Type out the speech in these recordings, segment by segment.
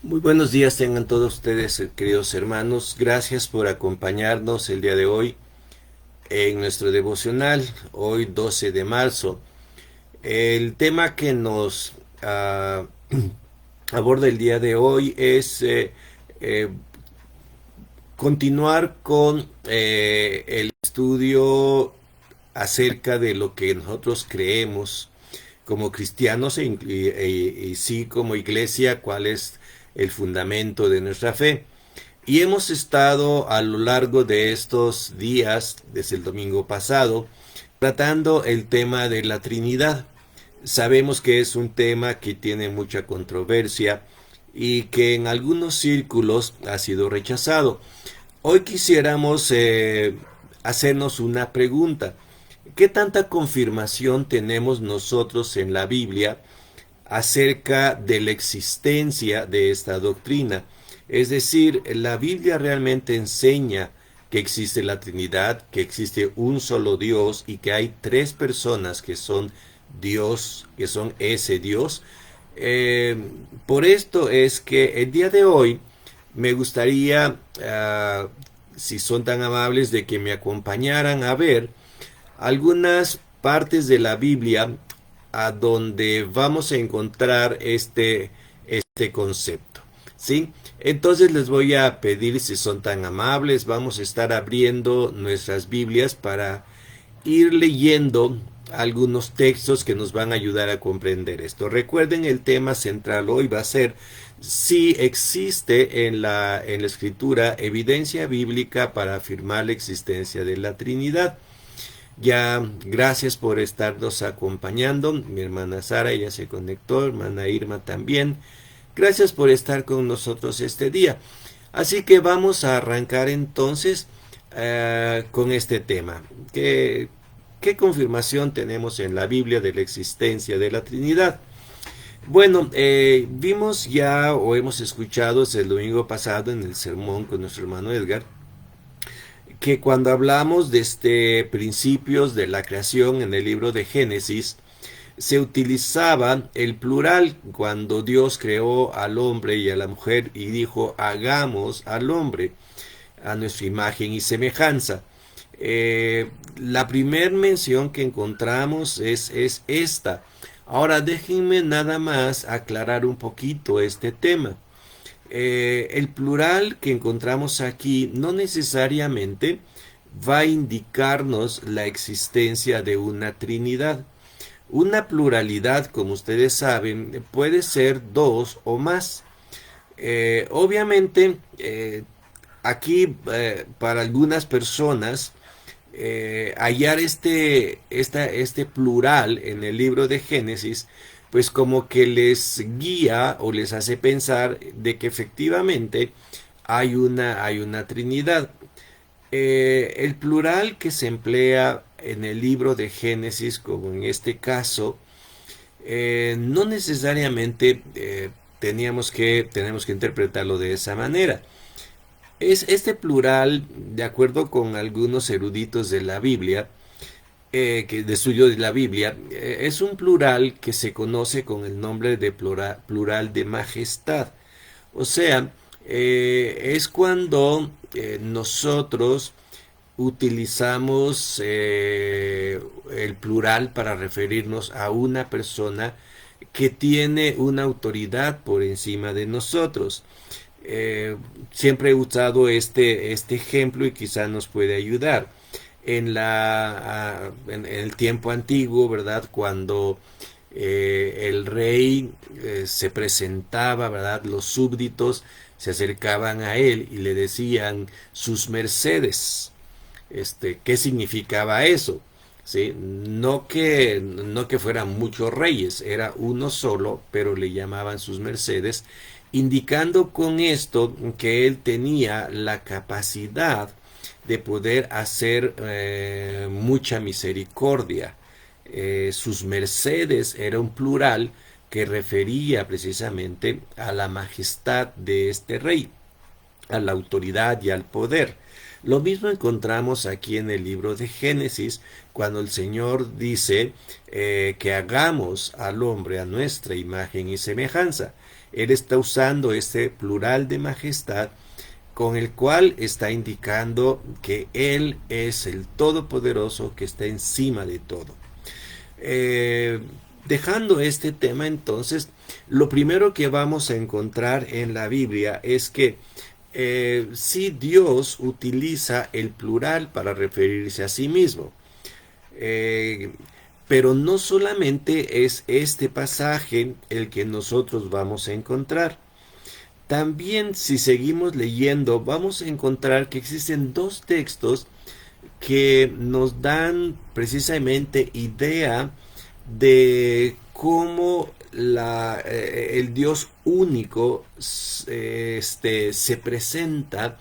Muy buenos días tengan todos ustedes, queridos hermanos. Gracias por acompañarnos el día de hoy en nuestro devocional, hoy 12 de marzo. El tema que nos aborda el día de hoy es eh, continuar con el estudio acerca de lo que nosotros creemos como cristianos y sí como iglesia, cuál es el fundamento de nuestra fe. Y hemos estado a lo largo de estos días, desde el domingo pasado, tratando el tema de la Trinidad. Sabemos que es un tema que tiene mucha controversia y que en algunos círculos ha sido rechazado. Hoy quisiéramos hacernos una pregunta. ¿Qué tanta confirmación tenemos nosotros en la Biblia acerca de la existencia de esta doctrina? Es decir, la Biblia realmente enseña que existe la Trinidad, que existe un solo Dios y que hay tres personas que son Dios, que son ese Dios. Eh, por esto es que el día de hoy me gustaría, si son tan amables, de que me acompañaran a ver algunas partes de la Biblia a donde vamos a encontrar este concepto. ¿Sí? Entonces les voy a pedir, si son tan amables, vamos a estar abriendo nuestras Biblias para ir leyendo algunos textos que nos van a ayudar a comprender esto. Recuerden, el tema central hoy va a ser si existe en la escritura evidencia bíblica para afirmar la existencia de la Trinidad. Ya, gracias por estarnos acompañando. Mi hermana Sara ya se conectó, hermana Irma también. Gracias por estar con nosotros este día. Así que vamos a arrancar entonces con este tema. ¿Qué confirmación tenemos en la Biblia de la existencia de la Trinidad? Bueno, vimos ya o hemos escuchado desde el domingo pasado en el sermón con nuestro hermano Edgar que cuando hablamos de principios de la creación en el libro de Génesis, se utilizaba el plural cuando Dios creó al hombre y a la mujer y dijo, hagamos al hombre a nuestra imagen y semejanza. La primera mención que encontramos es esta. Ahora déjenme nada más aclarar un poquito este tema. El plural que encontramos aquí no necesariamente va a indicarnos la existencia de una Trinidad. Una pluralidad, como ustedes saben, puede ser dos o más. Obviamente, aquí para algunas personas, hallar este plural en el libro de Génesis, pues como que les guía o les hace pensar de que efectivamente hay una Trinidad. El plural que se emplea en el libro de Génesis, como en este caso, no necesariamente tenemos que interpretarlo de esa manera. Es este plural, de acuerdo con algunos eruditos de la Biblia, de estudio de la Biblia, es un plural que se conoce con el nombre de plural de majestad. O sea, es cuando nosotros utilizamos el plural para referirnos a una persona que tiene una autoridad por encima de nosotros. Eh, Siempre he usado este ejemplo y quizá nos puede ayudar. En el tiempo antiguo, ¿verdad? Cuando el rey se presentaba, ¿verdad? Los súbditos se acercaban a él y le decían sus mercedes. ¿Qué significaba eso? ¿Sí? No que fueran muchos reyes, era uno solo, pero le llamaban sus mercedes, indicando con esto que él tenía la capacidad de poder hacer mucha misericordia. Sus mercedes era un plural que refería precisamente a la majestad de este rey, a la autoridad y al poder. Lo mismo encontramos aquí en el libro de Génesis, cuando el Señor dice que hagamos al hombre a nuestra imagen y semejanza. Él está usando este plural de majestad con el cual está indicando que Él es el Todopoderoso que está encima de todo. Eh, Dejando este tema, entonces, lo primero que vamos a encontrar en la Biblia es que sí, Dios utiliza el plural para referirse a sí mismo. Eh, pero no solamente es este pasaje el que nosotros vamos a encontrar. También, si seguimos leyendo, vamos a encontrar que existen dos textos que nos dan precisamente idea de cómo el Dios único se presenta,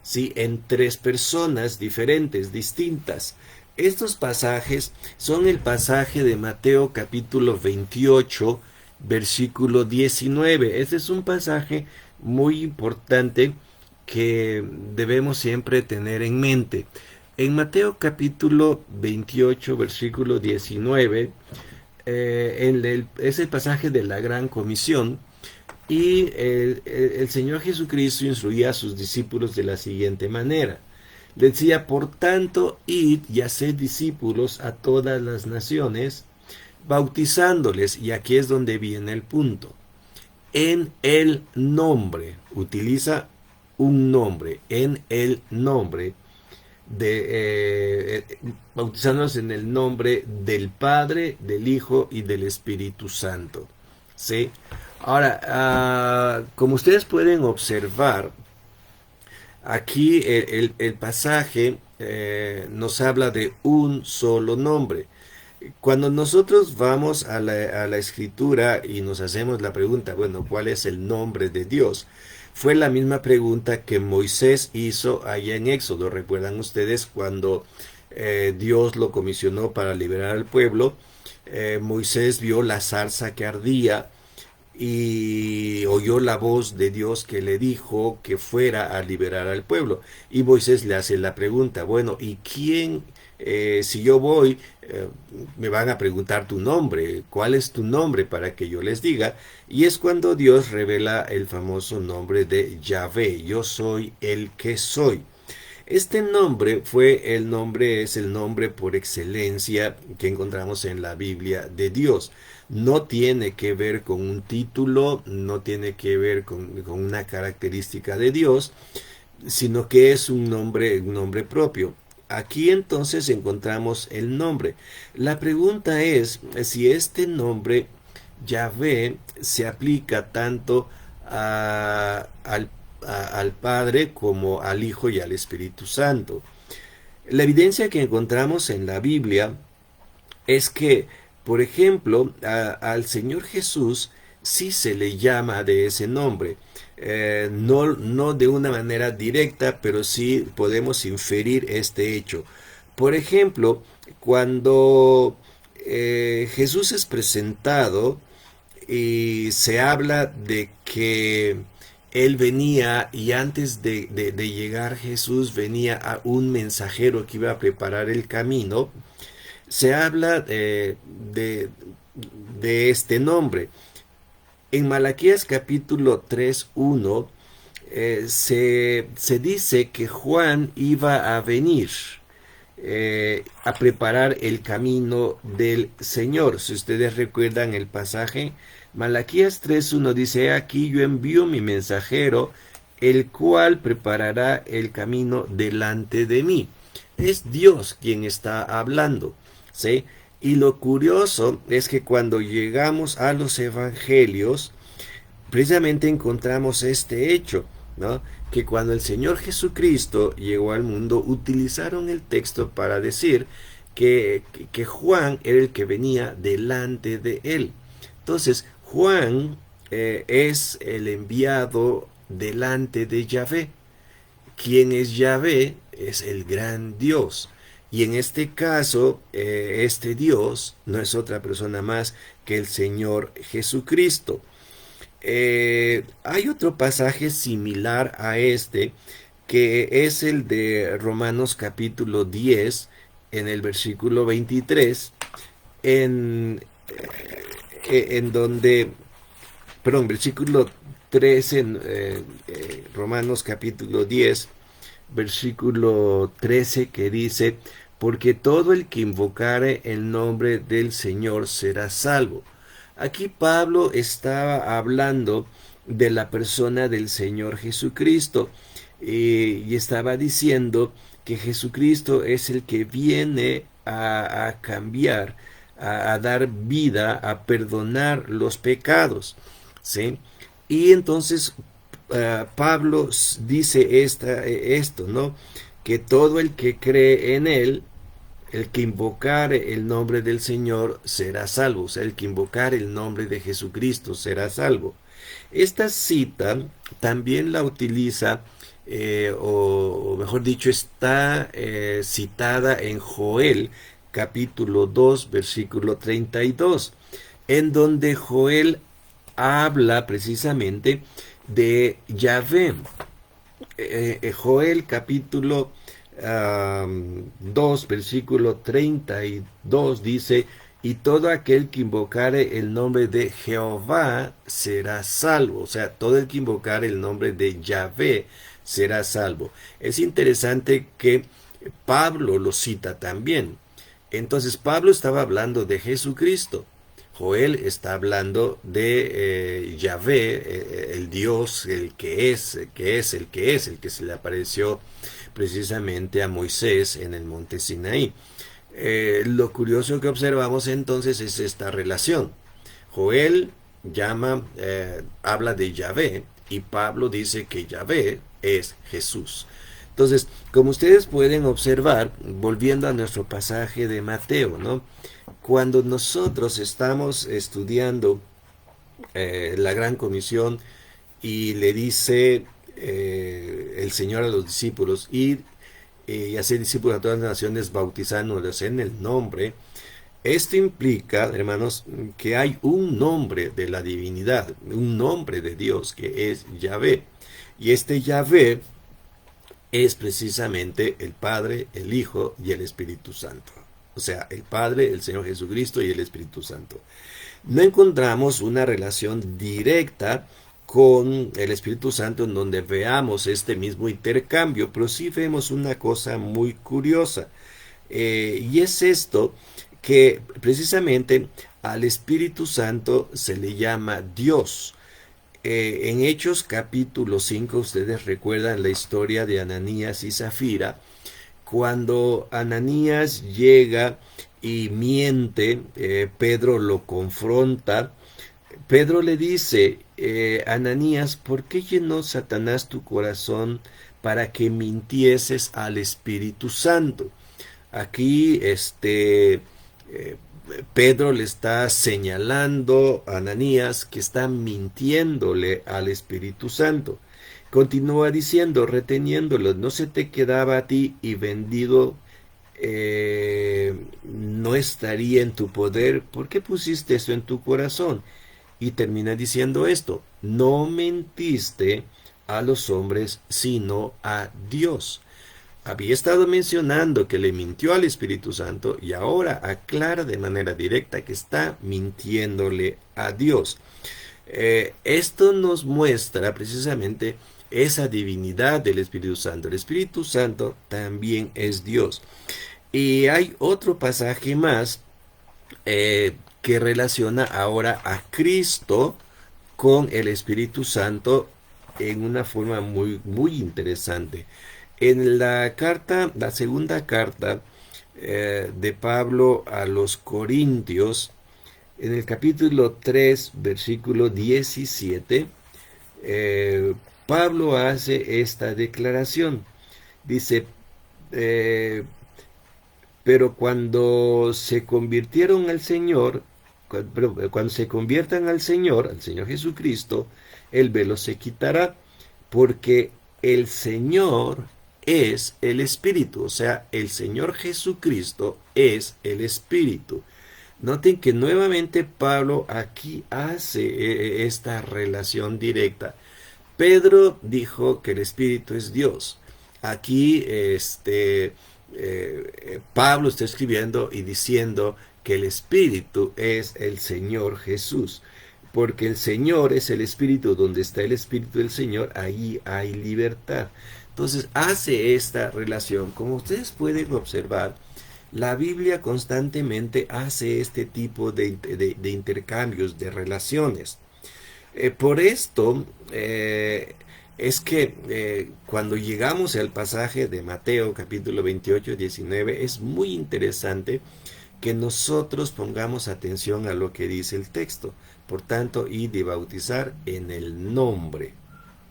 ¿sí?, en tres personas diferentes, distintas. Estos pasajes son el pasaje de Mateo capítulo 28, versículo 19. Este es un pasaje muy importante que debemos siempre tener en mente. En Mateo capítulo 28, versículo 19, es el pasaje de la Gran Comisión, y el Señor Jesucristo instruía a sus discípulos de la siguiente manera. Decía: por tanto, id y haced discípulos a todas las naciones, bautizándoles, y aquí es donde viene el punto, en el nombre, utiliza un nombre, en el nombre bautizándonos en el nombre del Padre, del Hijo y del Espíritu Santo. ¿Sí? Ahora, como ustedes pueden observar, aquí el pasaje nos habla de un solo nombre. Cuando nosotros vamos a la escritura y nos hacemos la pregunta, bueno, ¿cuál es el nombre de Dios? Fue la misma pregunta que Moisés hizo allá en Éxodo. ¿Recuerdan ustedes cuando Dios lo comisionó para liberar al pueblo? Moisés vio la zarza que ardía y oyó la voz de Dios que le dijo que fuera a liberar al pueblo. Y Moisés le hace la pregunta: bueno, ¿y quién? Si yo voy, me van a preguntar tu nombre. ¿Cuál es tu nombre para que yo les diga? Y es cuando Dios revela el famoso nombre de Yahvé: yo soy el que soy. Este nombre es el nombre por excelencia que encontramos en la Biblia de Dios. No tiene que ver con un título, no tiene que ver con una característica de Dios, sino que es un nombre propio. Aquí entonces encontramos el nombre. La pregunta es si este nombre Yahvé se aplica tanto al Padre como al Hijo y al Espíritu Santo. La evidencia que encontramos en la Biblia es que, por ejemplo, al Señor Jesús sí se le llama de ese nombre. No de una manera directa, pero sí podemos inferir este hecho. Por ejemplo, cuando Jesús es presentado y se habla de que Él venía, y antes de llegar Jesús venía a un mensajero que iba a preparar el camino, se habla de este nombre. En Malaquías capítulo 3:1 se dice que Juan iba a venir a preparar el camino del Señor. Si ustedes recuerdan el pasaje, Malaquías 3:1 dice: aquí yo envío mi mensajero, el cual preparará el camino delante de mí. Es Dios quien está hablando, ¿sí? Y lo curioso es que cuando llegamos a los evangelios, precisamente encontramos este hecho, ¿no? Que cuando el Señor Jesucristo llegó al mundo, utilizaron el texto para decir que Juan era el que venía delante de él. Entonces, Juan es el enviado delante de Yahvé. ¿Quién es Yahvé? Es el gran Dios. Y en este caso, este Dios no es otra persona más que el Señor Jesucristo. Hay otro pasaje similar a este, que es el de Romanos capítulo 10, en el versículo 23, en donde perdón, versículo 13, Romanos capítulo 10, versículo 13, que dice, porque todo el que invocare el nombre del Señor será salvo. Aquí Pablo estaba hablando de la persona del Señor Jesucristo, y estaba diciendo que Jesucristo es el que viene a cambiar, a dar vida, a perdonar los pecados, ¿sí? Y entonces Pablo dice esto, ¿no? Que todo el que cree en él, el que invocare el nombre del Señor será salvo, o sea, el que invocare el nombre de Jesucristo será salvo. Esta cita también la utiliza, o mejor dicho, está citada en Joel capítulo 2, versículo 32, en donde Joel habla precisamente de Yahvé. Joel capítulo 2, versículo 32 dice, y todo aquel que invocare el nombre de Jehová será salvo. O sea, todo el que invocare el nombre de Yahvé será salvo. Es interesante que Pablo lo cita también. Entonces Pablo estaba hablando de Jesucristo. Joel está hablando de Yahvé, el Dios, el que es, el que se le apareció precisamente a Moisés en el monte Sinaí. Lo curioso que observamos entonces es esta relación. Joel habla de Yahvé, y Pablo dice que Yahvé es Jesús. Entonces, como ustedes pueden observar, volviendo a nuestro pasaje de Mateo, ¿no? Cuando nosotros estamos estudiando la Gran Comisión, y le dice el Señor a los discípulos, ir y hacer discípulos a todas las naciones, bautizándolos en el nombre. Esto implica, hermanos, que hay un nombre de la divinidad, un nombre de Dios, que es Yahvé. Y este Yahvé es precisamente el Padre, el Hijo y el Espíritu Santo. O sea, el Padre, el Señor Jesucristo y el Espíritu Santo. No encontramos una relación directa con el Espíritu Santo en donde veamos este mismo intercambio, pero sí vemos una cosa muy curiosa. Y es esto, que precisamente al Espíritu Santo se le llama Dios. En Hechos capítulo 5, ustedes recuerdan la historia de Ananías y Zafira. Cuando Ananías llega y miente, Pedro lo confronta. Pedro le dice, Ananías, ¿por qué llenó Satanás tu corazón para que mintieses al Espíritu Santo? Aquí Pedro le está señalando a Ananías que está mintiéndole al Espíritu Santo. Continúa diciendo, reteniéndolo, no se te quedaba a ti, y vendido no estaría en tu poder. ¿Por qué pusiste eso en tu corazón? Y termina diciendo esto, no mentiste a los hombres, sino a Dios. Había estado mencionando que le mintió al Espíritu Santo, y ahora aclara de manera directa que está mintiéndole a Dios. Esto nos muestra precisamente esa divinidad del Espíritu Santo. El Espíritu Santo también es Dios. Y hay otro pasaje más que relaciona ahora a Cristo con el Espíritu Santo en una forma muy, muy interesante. En la segunda carta de Pablo a los Corintios, en el capítulo 3, versículo 17, Pablo hace esta declaración. Dice, pero cuando se convirtieron al Señor, cuando se conviertan al Señor Jesucristo, el velo se quitará, porque el Señor es el Espíritu. O sea, el Señor Jesucristo es el Espíritu. Noten que nuevamente Pablo aquí hace esta relación directa. Pedro dijo que el Espíritu es Dios. Aquí Pablo está escribiendo y diciendo que el Espíritu es el Señor Jesús. porque el Señor es el Espíritu, donde está el Espíritu del Señor, ahí hay libertad. Entonces hace esta relación. Como ustedes pueden observar, la Biblia constantemente hace este tipo de intercambios, de relaciones. Por esto es que cuando llegamos al pasaje de Mateo capítulo 28, 19, es muy interesante que nosotros pongamos atención a lo que dice el texto. Por tanto, id y bautizar en el nombre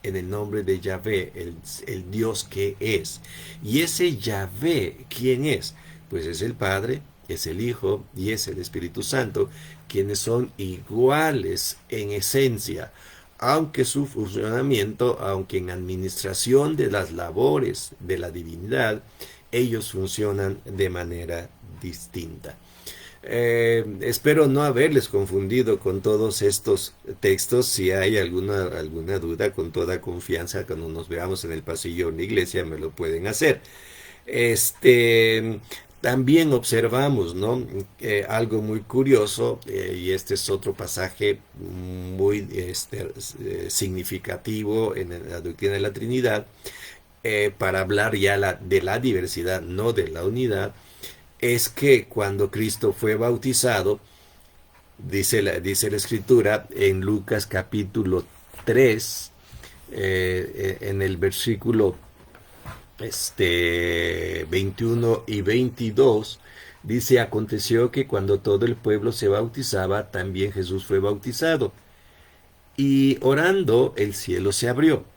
de Yahvé, el Dios que es. Y ese Yahvé, ¿quién es? Pues es el Padre, es el Hijo y es el Espíritu Santo, quienes son iguales en esencia, aunque su funcionamiento, aunque en administración de las labores de la divinidad, ellos funcionan de manera distinta. Espero no haberles confundido con todos estos textos. Si hay alguna duda, con toda confianza, cuando nos veamos en el pasillo de la iglesia, me lo pueden hacer. También observamos, ¿no? Algo muy curioso, y este es otro pasaje muy significativo en la doctrina de la Trinidad, para hablar ya de la diversidad, no de la unidad, es que cuando Cristo fue bautizado, dice la Escritura en Lucas capítulo 3, en el versículo 21 y 22, dice: aconteció que cuando todo el pueblo se bautizaba, también Jesús fue bautizado. Y orando, el cielo se abrió.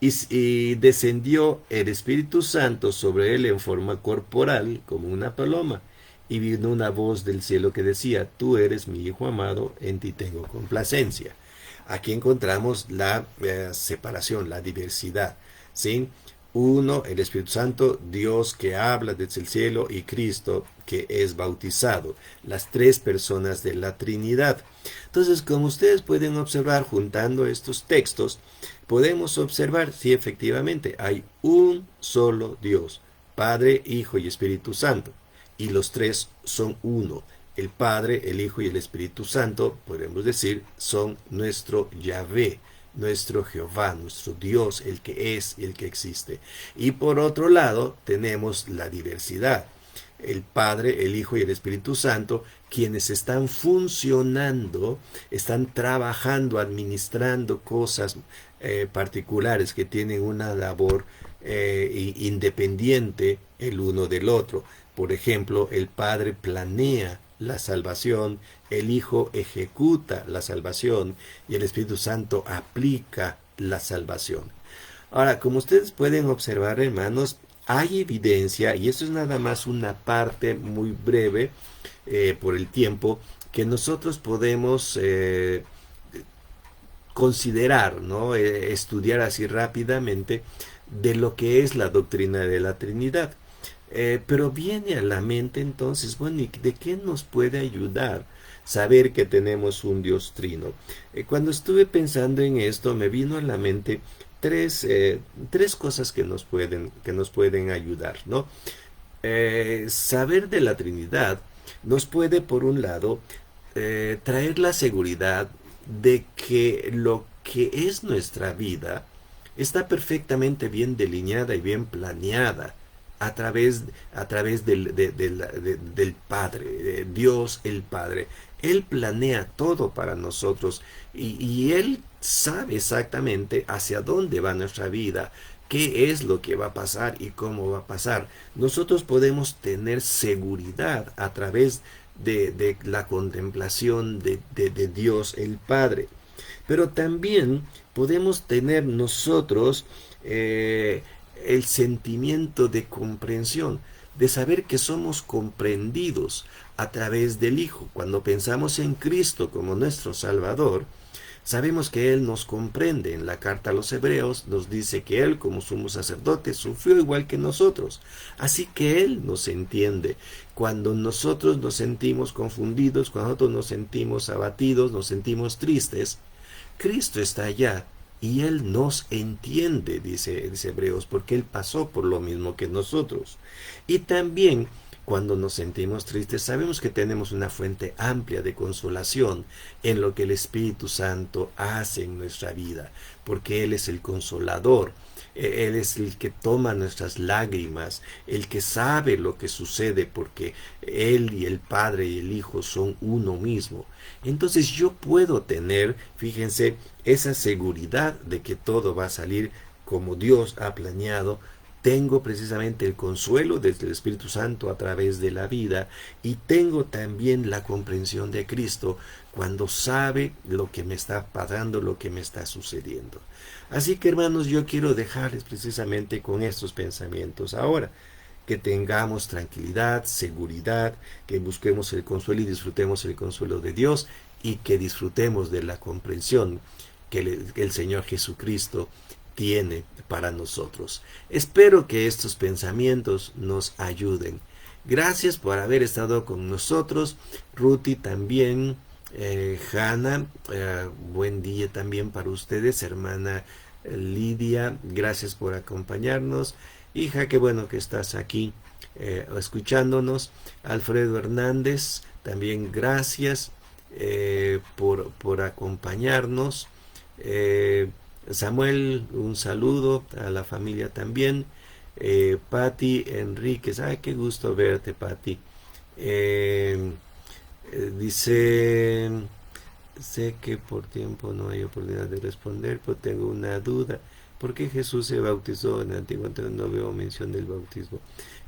Y descendió el Espíritu Santo sobre él en forma corporal, como una paloma. Y vino una voz del cielo que decía: tú eres mi Hijo amado, en ti tengo complacencia. Aquí encontramos la separación, la diversidad, ¿sí? Uno, el Espíritu Santo, Dios que habla desde el cielo, y Cristo que es bautizado, las tres personas de la Trinidad. Entonces, como ustedes pueden observar, juntando estos textos, podemos observar si efectivamente hay un solo Dios, Padre, Hijo y Espíritu Santo, y los tres son uno. El Padre, el Hijo y el Espíritu Santo, podemos decir, son nuestro Yahvé, nuestro Jehová, nuestro Dios, el que es y el que existe. Y por otro lado, tenemos la diversidad. El Padre, el Hijo y el Espíritu Santo, quienes están funcionando, están trabajando, administrando cosas particulares, que tienen una labor independiente el uno del otro. Por ejemplo, el Padre planea la salvación, el Hijo ejecuta la salvación y el Espíritu Santo aplica la salvación. Ahora, como ustedes pueden observar, hermanos, hay evidencia, y esto es nada más una parte muy breve por el tiempo, que nosotros podemos considerar, ¿no? Estudiar así rápidamente de lo que es la doctrina de la Trinidad. Pero viene a la mente entonces, bueno, ¿y de qué nos puede ayudar saber que tenemos un Dios trino? Cuando estuve pensando en esto, me vino a la mente tres cosas que nos pueden ayudar, ¿no? Saber de la Trinidad nos puede, por un lado, traer la seguridad de que lo que es nuestra vida está perfectamente bien delineada y bien planeada a través del Padre, Dios el Padre. Él planea todo para nosotros, y Él sabe exactamente hacia dónde va nuestra vida, qué es lo que va a pasar y cómo va a pasar. Nosotros podemos tener seguridad a través de la contemplación de Dios el Padre. Pero también podemos tener nosotros el sentimiento de comprensión, de saber que somos comprendidos a través del Hijo. Cuando pensamos en Cristo como nuestro Salvador, sabemos que Él nos comprende. En la carta a los Hebreos nos dice que Él, como sumo sacerdote, sufrió igual que nosotros. Así que Él nos entiende. Cuando nosotros nos sentimos confundidos, cuando nosotros nos sentimos abatidos, nos sentimos tristes, Cristo está allá y Él nos entiende, dice Hebreos, porque Él pasó por lo mismo que nosotros. Y también cuando nos sentimos tristes, sabemos que tenemos una fuente amplia de consolación en lo que el Espíritu Santo hace en nuestra vida, porque Él es el consolador. Él es el que toma nuestras lágrimas, el que sabe lo que sucede, porque Él y el Padre y el Hijo son uno mismo. Entonces yo puedo tener, fíjense, esa seguridad de que todo va a salir como Dios ha planeado. Tengo precisamente el consuelo desde el Espíritu Santo a través de la vida, y tengo también la comprensión de Cristo cuando sabe lo que me está pasando, lo que me está sucediendo. Así que, hermanos, yo quiero dejarles precisamente con estos pensamientos ahora, que tengamos tranquilidad, seguridad, que busquemos el consuelo y disfrutemos el consuelo de Dios, y que disfrutemos de la comprensión que el Señor Jesucristo tiene para nosotros. Espero que estos pensamientos nos ayuden. Gracias por haber estado con nosotros. Ruti también, Hanna, buen día también para ustedes. Hermana Lidia, gracias por acompañarnos. Hija, qué bueno que estás aquí escuchándonos. Alfredo Hernández, también gracias por acompañarnos. Samuel, un saludo a la familia también. Patti Enríquez, ay, qué gusto verte, Patti. Dice, sé que por tiempo no hay oportunidad de responder, pero tengo una duda. ¿Por qué Jesús se bautizó en el Antiguo Testamento? No veo mención del bautismo.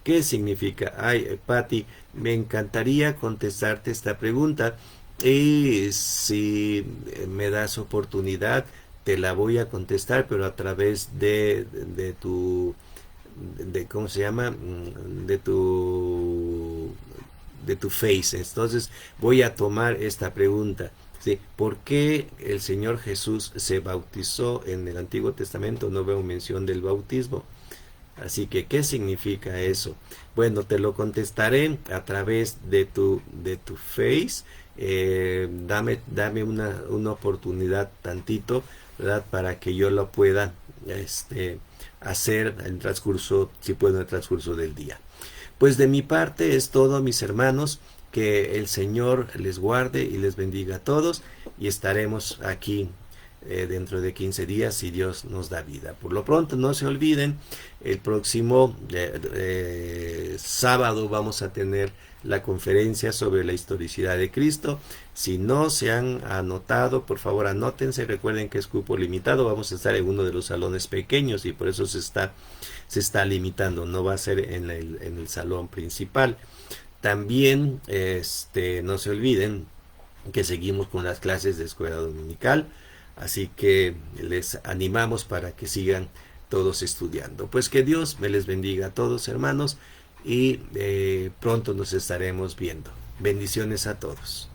¿Qué significa? Ay, Patti, me encantaría contestarte esta pregunta, y si me das oportunidad, te la voy a contestar, pero a través de tu, ¿cómo se llama? De tu Face. Entonces voy a tomar esta pregunta. ¿Sí? ¿Por qué el Señor Jesús se bautizó en el Antiguo Testamento? No veo mención del bautismo. Así que, ¿qué significa eso? Bueno, te lo contestaré a través de tu Face. Dame una oportunidad tantito, ¿verdad? Para que yo lo pueda hacer en transcurso, si puedo, en el transcurso del día. Pues de mi parte es todo, mis hermanos. Que el Señor les guarde y les bendiga a todos, y estaremos aquí dentro de 15 días si Dios nos da vida. Por lo pronto, no se olviden, el próximo sábado vamos a tener la conferencia sobre la historicidad de Cristo. Si no se han anotado, por favor anótense. Recuerden que es cupo limitado. Vamos a estar en uno de los salones pequeños, y por eso se está limitando. No va a ser en el salón principal. También no se olviden que seguimos con las clases de escuela dominical, así que les animamos para que sigan todos estudiando. Pues que Dios me les bendiga a todos, hermanos, y pronto nos estaremos viendo. Bendiciones a todos.